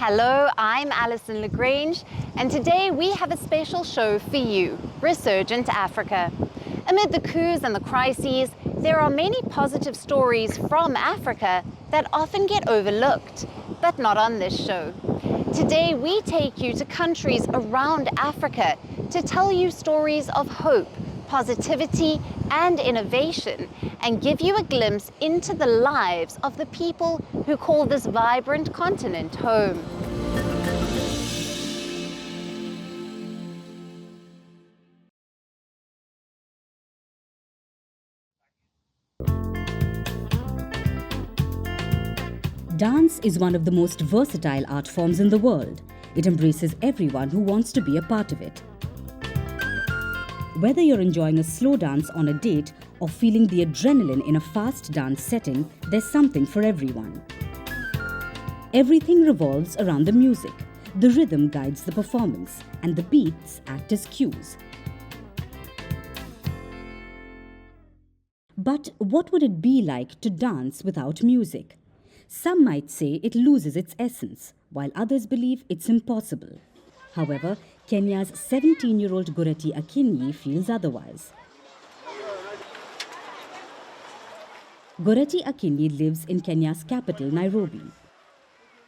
Hello, I'm Alison Lagrange, and today we have a special show for you, Resurgent Africa. Amid the coups and the crises, there are many positive stories from Africa that often get overlooked, but not on this show. Today we take you to countries around Africa to tell you stories of hope, positivity, and innovation, and give you a glimpse into the lives of the people who call this vibrant continent home. Dance is one of the most versatile art forms in the world. It embraces everyone who wants to be a part of it. Whether you're enjoying a slow dance on a date or feeling the adrenaline in a fast dance setting, there's something for everyone. Everything revolves around the music. The rhythm guides the performance, and the beats act as cues. But what would it be like to dance without music? Some might say it loses its essence, while others believe it's impossible. However, Kenya's 17-year-old Goreti Akinyi feels otherwise. Goreti Akinyi lives in Kenya's capital, Nairobi.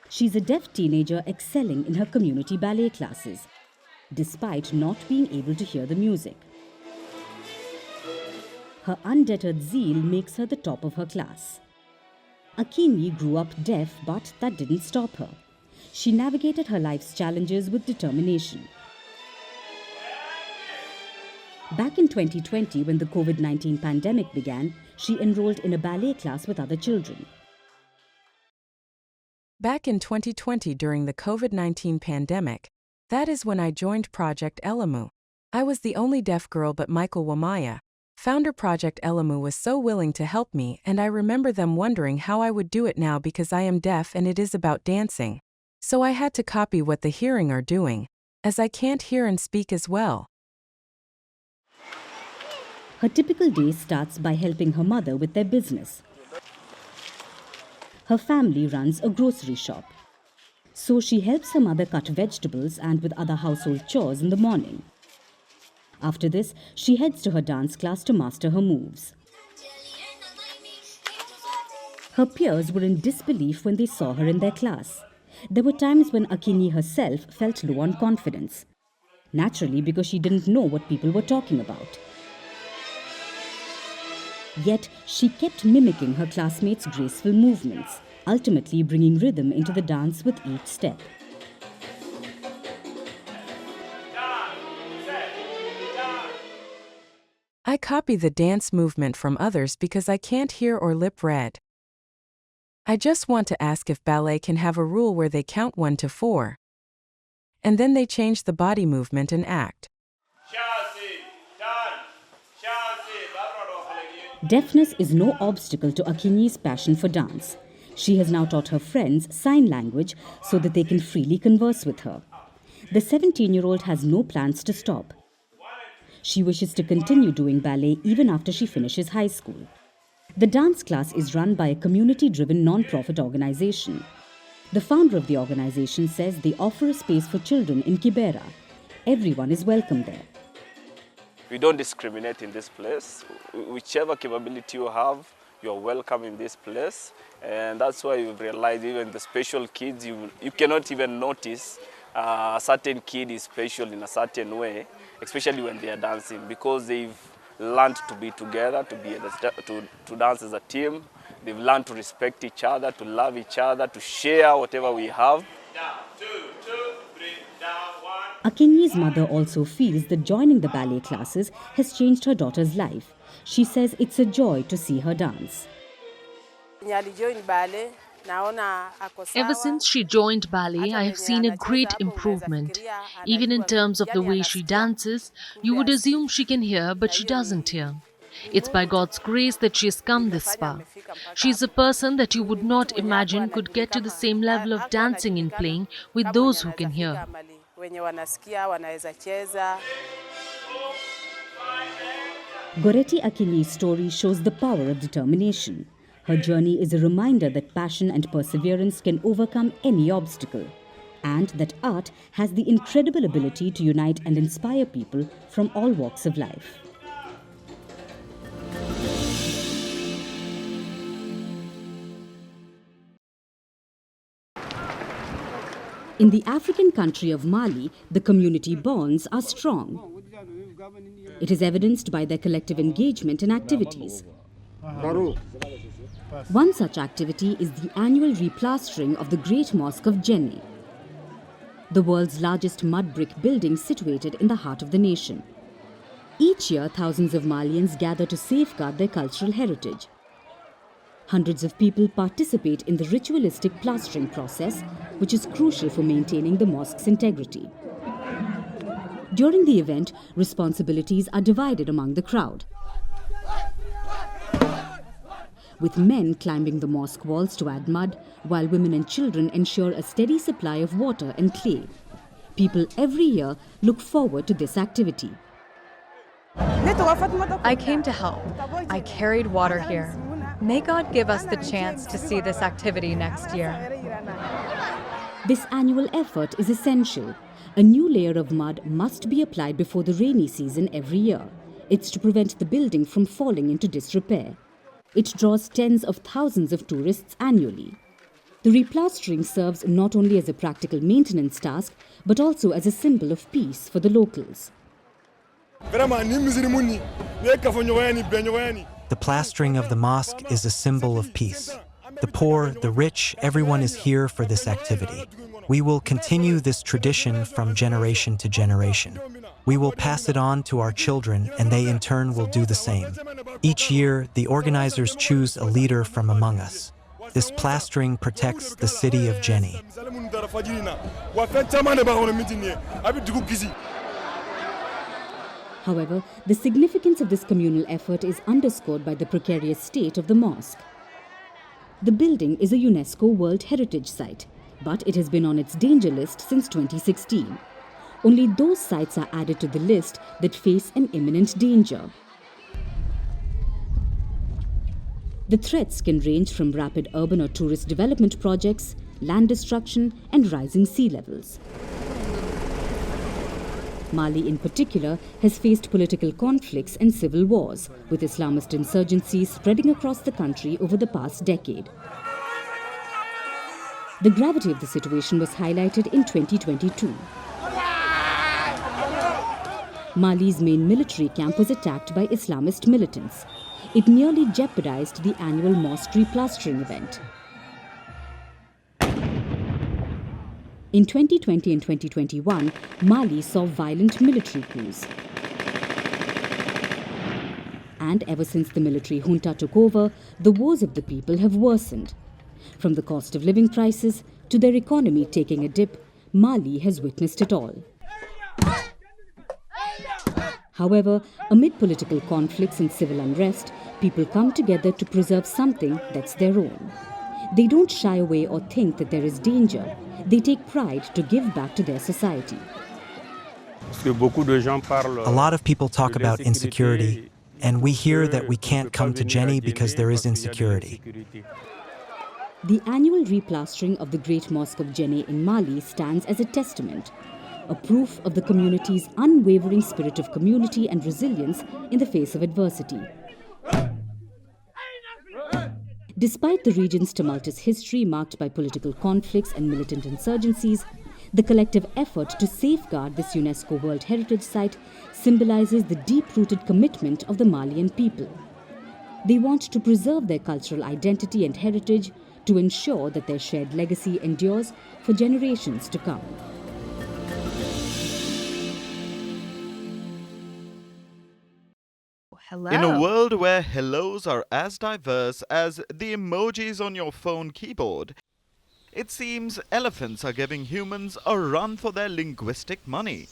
She's a deaf teenager excelling in her community ballet classes, despite not being able to hear the music. Her undeterred zeal makes her the top of her class. Akinyi grew up deaf, but that didn't stop her. She navigated her life's challenges with determination. Back in 2020, when the COVID-19 pandemic began, she enrolled in a ballet class with other children. Back in 2020, during the COVID-19 pandemic, that is when I joined Project Elamu. I was the only deaf girl, but Michael Wamaya, founder Project Elamu, was so willing to help me, and I remember them wondering how I would do it now because I am deaf and it is about dancing. So I had to copy what the hearing are doing, as I can't hear and speak as well. Her typical day starts by helping her mother with their business. Her family runs a grocery shop. So she helps her mother cut vegetables and with other household chores in the morning. After this, she heads to her dance class to master her moves. Her peers were in disbelief when they saw her in their class. There were times when Akinyi herself felt low on confidence. Naturally, because she didn't know what people were talking about. Yet, she kept mimicking her classmates' graceful movements, ultimately bringing rhythm into the dance with each step. I copy the dance movement from others because I can't hear or lip read. I just want to ask if ballet can have a rule where they count 1 to 4. And then they change the body movement and act. Deafness is no obstacle to Akinyi's passion for dance. She has now taught her friends sign language so that they can freely converse with her. The 17-year-old has no plans to stop. She wishes to continue doing ballet even after she finishes high school. The dance class is run by a community-driven non-profit organization. The founder of the organization says they offer a space for children in Kibera. Everyone is welcome there. We don't discriminate in this place. Whichever capability you have, you're welcome in this place. And that's why we've realized even the special kids, you cannot even notice a certain kid is special in a certain way, especially when they are dancing, because they've learned to be together, to dance as a team. They've learned to respect each other, to love each other, to share whatever we have. Down, 2, 2, 3, down, 1. Akinyi's mother also feels that joining the ballet classes has changed her daughter's life. She says it's a joy to see her dance. Ever since she joined ballet, I have seen a great improvement. Even in terms of the way she dances, you would assume she can hear, but she doesn't hear. It's by God's grace that she has come this far. She is a person that you would not imagine could get to the same level of dancing and playing with those who can hear. Goreti Akinyi's story shows the power of determination. Her journey is a reminder that passion and perseverance can overcome any obstacle. and that art has the incredible ability to unite and inspire people from all walks of life. In the African country of Mali, the community bonds are strong. It is evidenced by their collective engagement in activities. One such activity is the annual replastering of the Great Mosque of Djenné, the world's largest mud brick building situated in the heart of the nation. Each year, thousands of Malians gather to safeguard their cultural heritage. Hundreds of people participate in the ritualistic plastering process, which is crucial for maintaining the mosque's integrity. During the event, responsibilities are divided among the crowd, with men climbing the mosque walls to add mud, while women and children ensure a steady supply of water and clay. People every year look forward to this activity. I came to help. I carried water here. May God give us the chance to see this activity next year. This annual effort is essential. A new layer of mud must be applied before the rainy season every year. It's to prevent the building from falling into disrepair. It draws tens of thousands of tourists annually. The replastering serves not only as a practical maintenance task, but also as a symbol of peace for the locals. The plastering of the mosque is a symbol of peace. The poor, the rich, everyone is here for this activity. We will continue this tradition from generation to generation. We will pass it on to our children, and they in turn will do the same. Each year, the organizers choose a leader from among us. This plastering protects the city of Djenné. However, the significance of this communal effort is underscored by the precarious state of the mosque. The building is a UNESCO World Heritage Site, but it has been on its danger list since 2016. Only those sites are added to the list that face an imminent danger. The threats can range from rapid urban or tourist development projects, land destruction, and rising sea levels. Mali in particular has faced political conflicts and civil wars, with Islamist insurgencies spreading across the country over the past decade. The gravity of the situation was highlighted in 2022. Mali's main military camp was attacked by Islamist militants. It nearly jeopardized the annual mosque replastering event. In 2020 and 2021, Mali saw violent military coups. And ever since the military junta took over, the woes of the people have worsened. From the cost of living crisis to their economy taking a dip, Mali has witnessed it all. However, amid political conflicts and civil unrest, people come together to preserve something that's their own. They don't shy away or think that there is danger. They take pride to give back to their society. A lot of people talk about insecurity, and we hear that we can't come to Djenné because there is insecurity. The annual replastering of the Great Mosque of Djenné in Mali stands as a testament, a proof of the community's unwavering spirit of community and resilience in the face of adversity. Despite the region's tumultuous history marked by political conflicts and militant insurgencies, the collective effort to safeguard this UNESCO World Heritage Site symbolizes the deep-rooted commitment of the Malian people. They want to preserve their cultural identity and heritage to ensure that their shared legacy endures for generations to come. Hello. In a world where hellos are as diverse as the emojis on your phone keyboard, it seems elephants are giving humans a run for their linguistic money.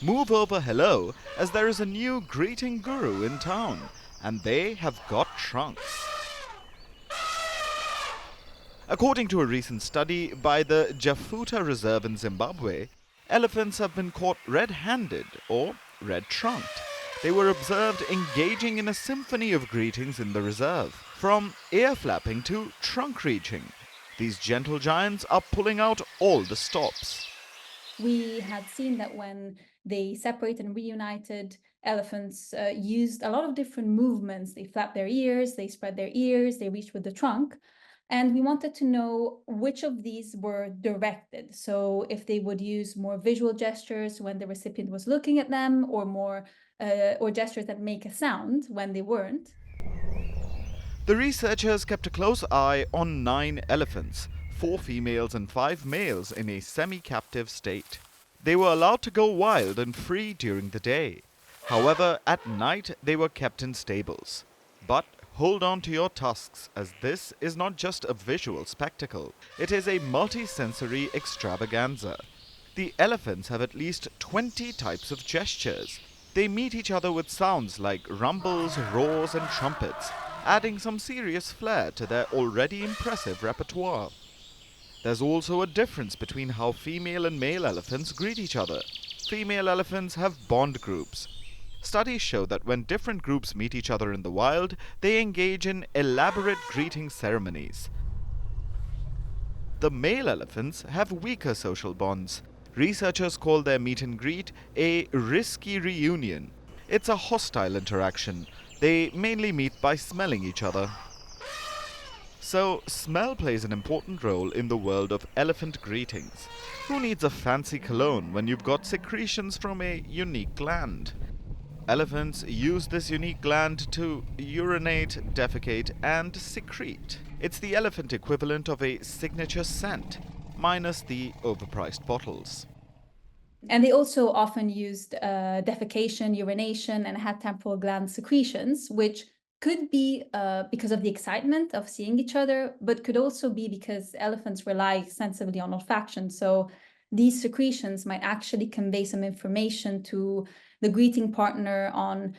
Move over hello, as there is a new greeting guru in town, and they have got trunks. According to a recent study by the Jafuta Reserve in Zimbabwe, elephants have been caught red-handed or red-trunked. They were observed engaging in a symphony of greetings in the reserve, from ear flapping to trunk reaching. These gentle giants are pulling out all the stops. We had seen that when they separated and reunited, elephants used a lot of different movements. They flapped their ears, they spread their ears, they reached with the trunk. And we wanted to know which of these were directed. So if they would use more visual gestures when the recipient was looking at them, or gestures that make a sound when they weren't. The researchers kept a close eye on 9 elephants, 4 females and 5 males in a semi-captive state. They were allowed to go wild and free during the day. However, at night they were kept in stables. But hold on to your tusks, as this is not just a visual spectacle. It is a multi-sensory extravaganza. The elephants have at least 20 types of gestures. They meet each other with sounds like rumbles, roars and trumpets, adding some serious flair to their already impressive repertoire. There's also a difference between how female and male elephants greet each other. Female elephants have bond groups. Studies show that when different groups meet each other in the wild, they engage in elaborate greeting ceremonies. The male elephants have weaker social bonds. Researchers call their meet and greet a risky reunion. It's a hostile interaction. They mainly meet by smelling each other. So, smell plays an important role in the world of elephant greetings. Who needs a fancy cologne when you've got secretions from a unique gland? Elephants use this unique gland to urinate, defecate, and secrete. It's the elephant equivalent of a signature scent, minus the overpriced bottles. And they also often used defecation, urination, and had temporal gland secretions, which could be because of the excitement of seeing each other, but could also be because elephants rely extensively on olfaction. So these secretions might actually convey some information to the greeting partner on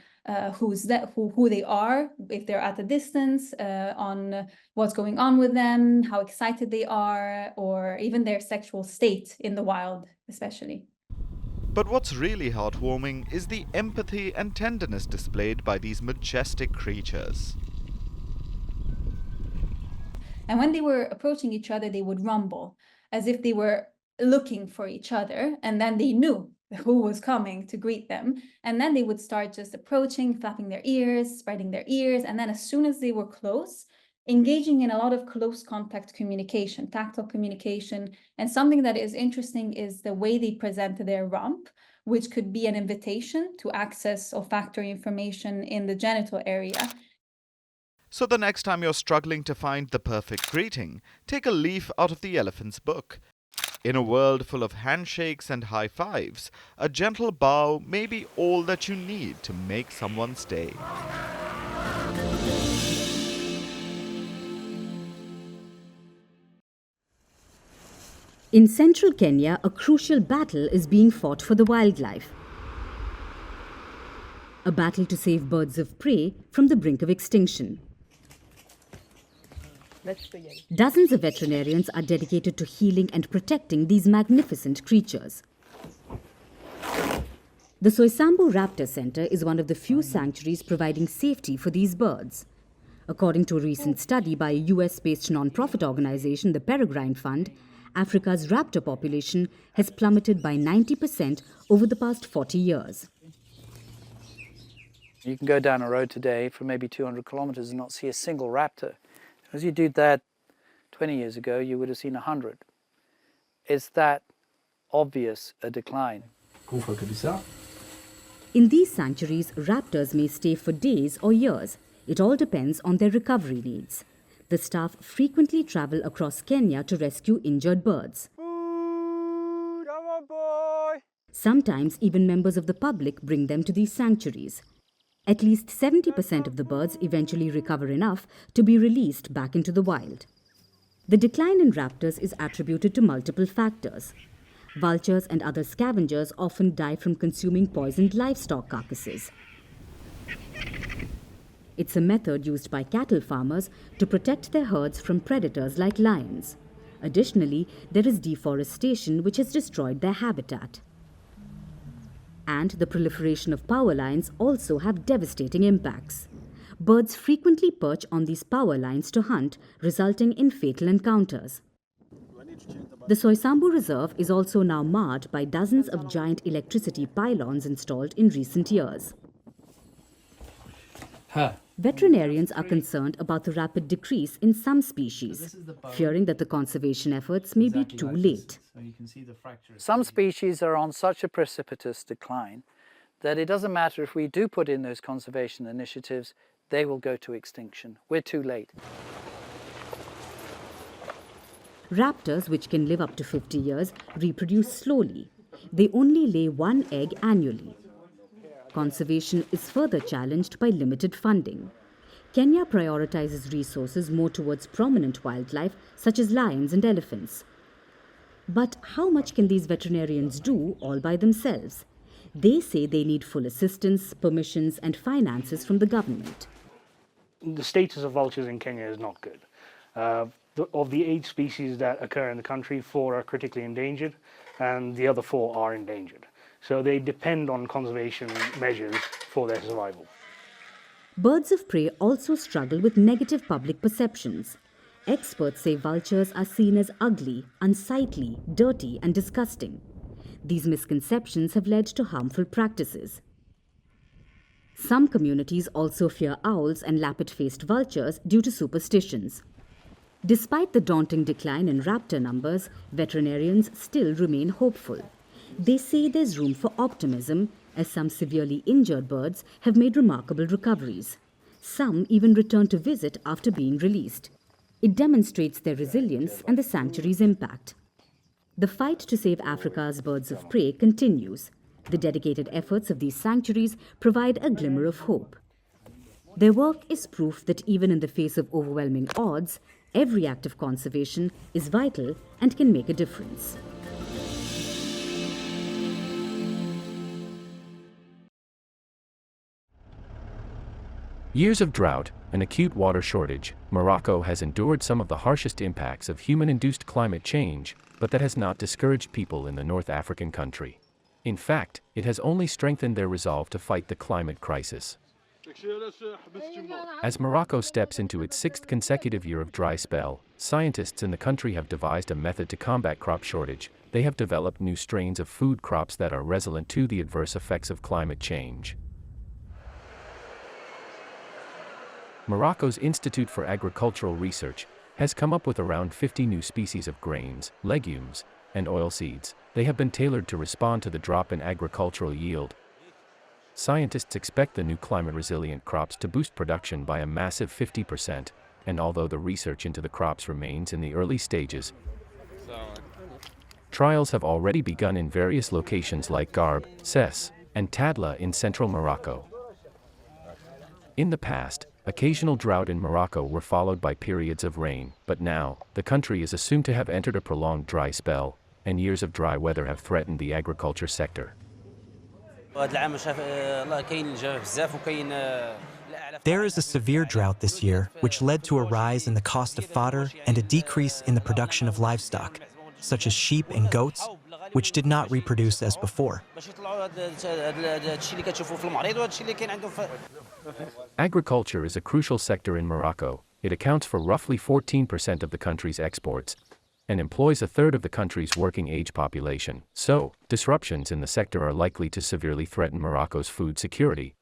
who they are, if they're at a distance, on what's going on with them, how excited they are, or even their sexual state in the wild, especially. But what's really heartwarming is the empathy and tenderness displayed by these majestic creatures. And when they were approaching each other, they would rumble, as if they were looking for each other, and then they knew who was coming to greet them. And then they would start just approaching, flapping their ears, spreading their ears, and then as soon as they were close, engaging in a lot of close contact communication, tactile communication. And something that is interesting is the way they present their rump, which could be an invitation to access olfactory information in the genital area. So the next time you're struggling to find the perfect greeting, take a leaf out of the elephant's book. In a world full of handshakes and high fives, a gentle bow may be all that you need to make someone's day. In central Kenya, a crucial battle is being fought for the wildlife. A battle to save birds of prey from the brink of extinction. Dozens of veterinarians are dedicated to healing and protecting these magnificent creatures. The Soisambu Raptor Center is one of the few sanctuaries providing safety for these birds. According to a recent study by a US-based non-profit organization, the Peregrine Fund, Africa's raptor population has plummeted by 90% over the past 40 years. You can go down a road today for maybe 200 kilometers and not see a single raptor. As you did that 20 years ago, you would have seen 100. It's that obvious a decline. In these sanctuaries, raptors may stay for days or years. It all depends on their recovery needs. The staff frequently travel across Kenya to rescue injured birds. Sometimes even members of the public bring them to these sanctuaries. At least 70% of the birds eventually recover enough to be released back into the wild. The decline in raptors is attributed to multiple factors. Vultures and other scavengers often die from consuming poisoned livestock carcasses. It's a method used by cattle farmers to protect their herds from predators like lions. Additionally, there is deforestation which has destroyed their habitat. And the proliferation of power lines also have devastating impacts. Birds frequently perch on these power lines to hunt, resulting in fatal encounters. The Soisambu Reserve is also now marred by dozens of giant electricity pylons installed in recent years. Veterinarians are concerned about the rapid decrease in some species, fearing that the conservation efforts may be too late. Some species are on such a precipitous decline that it doesn't matter if we do put in those conservation initiatives, they will go to extinction. We're too late. Raptors, which can live up to 50 years, reproduce slowly. They only lay one egg annually. Conservation is further challenged by limited funding. Kenya prioritizes resources more towards prominent wildlife such as lions and elephants. But how much can these veterinarians do all by themselves? They say they need full assistance, permissions and finances from the government. The status of vultures in Kenya is not good. Of the 8 species that occur in the country, 4 are critically endangered and the other 4 are endangered. So they depend on conservation measures for their survival. Birds of prey also struggle with negative public perceptions. Experts say vultures are seen as ugly, unsightly, dirty and disgusting. These misconceptions have led to harmful practices. Some communities also fear owls and lappet-faced vultures due to superstitions. Despite the daunting decline in raptor numbers, veterinarians still remain hopeful. They say there's room for optimism, as some severely injured birds have made remarkable recoveries. Some even return to visit after being released. It demonstrates their resilience and the sanctuary's impact. The fight to save Africa's birds of prey continues. The dedicated efforts of these sanctuaries provide a glimmer of hope. Their work is proof that even in the face of overwhelming odds, every act of conservation is vital and can make a difference. Years of drought and acute water shortage, Morocco has endured some of the harshest impacts of human-induced climate change, but that has not discouraged people in the North African country. In fact, it has only strengthened their resolve to fight the climate crisis. As Morocco steps into its 6th consecutive year of dry spell, scientists in the country have devised a method to combat crop shortage. They have developed new strains of food crops that are resilient to the adverse effects of climate change. Morocco's Institute for Agricultural Research has come up with around 50 new species of grains, legumes, and oilseeds. They have been tailored to respond to the drop in agricultural yield. Scientists expect the new climate-resilient crops to boost production by a massive 50%, and although the research into the crops remains in the early stages, trials have already begun in various locations like Garb, Ses, and Tadla in central Morocco. In the past, occasional drought in Morocco were followed by periods of rain, but now, the country is assumed to have entered a prolonged dry spell, and years of dry weather have threatened the agriculture sector. There is a severe drought this year, which led to a rise in the cost of fodder and a decrease in the production of livestock, such as sheep and goats, which did not reproduce as before. Agriculture is a crucial sector in Morocco. It accounts for roughly 14% of the country's exports and employs a third of the country's working-age population. So, disruptions in the sector are likely to severely threaten Morocco's food security.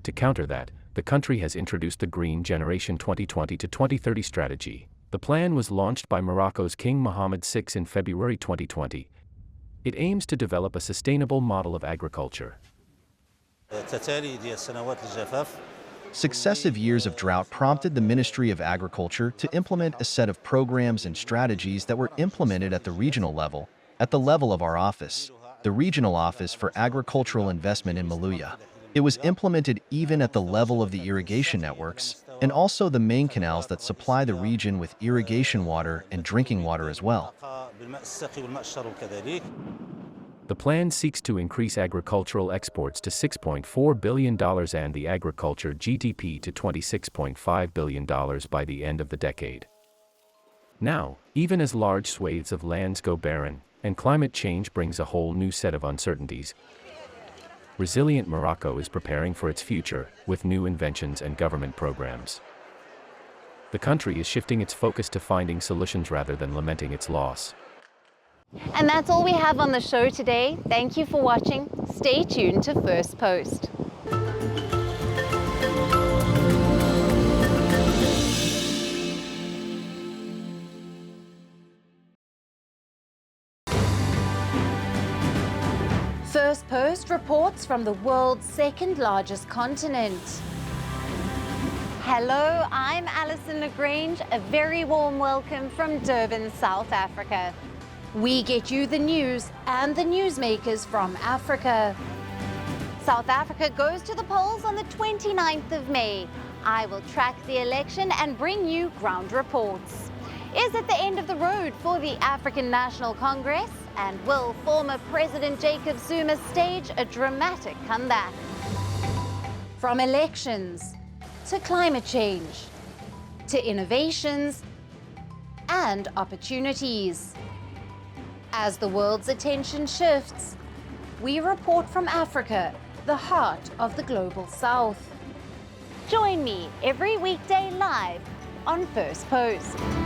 To counter that, the country has introduced the Green Generation 2020 to 2030 strategy. The plan was launched by Morocco's King Mohammed VI in February 2020. It aims to develop a sustainable model of agriculture. Successive years of drought prompted the Ministry of Agriculture to implement a set of programs and strategies that were implemented at the regional level, at the level of our office, the Regional Office for Agricultural Investment in Maluya. It was implemented even at the level of the irrigation networks, and also the main canals that supply the region with irrigation water and drinking water as well. The plan seeks to increase agricultural exports to $6.4 billion and the agriculture GDP to $26.5 billion by the end of the decade. Now, even as large swathes of lands go barren, and climate change brings a whole new set of uncertainties, resilient Morocco is preparing for its future with new inventions and government programs. The country is shifting its focus to finding solutions rather than lamenting its loss. And that's all we have on the show today. Thank you for watching. Stay tuned to First Post. Firstpost reports from the world's second largest continent. Hello, I'm Alison LaGrange. A very warm welcome from Durban, South Africa. We get you the news and the newsmakers from Africa. South Africa goes to the polls on the 29th of May. I will track the election and bring you ground reports. Is it the end of the road for the African National Congress? And will former President Jacob Zuma stage a dramatic comeback? From elections to climate change to innovations and opportunities. As the world's attention shifts, we report from Africa, the heart of the global South. Join me every weekday live on First Post.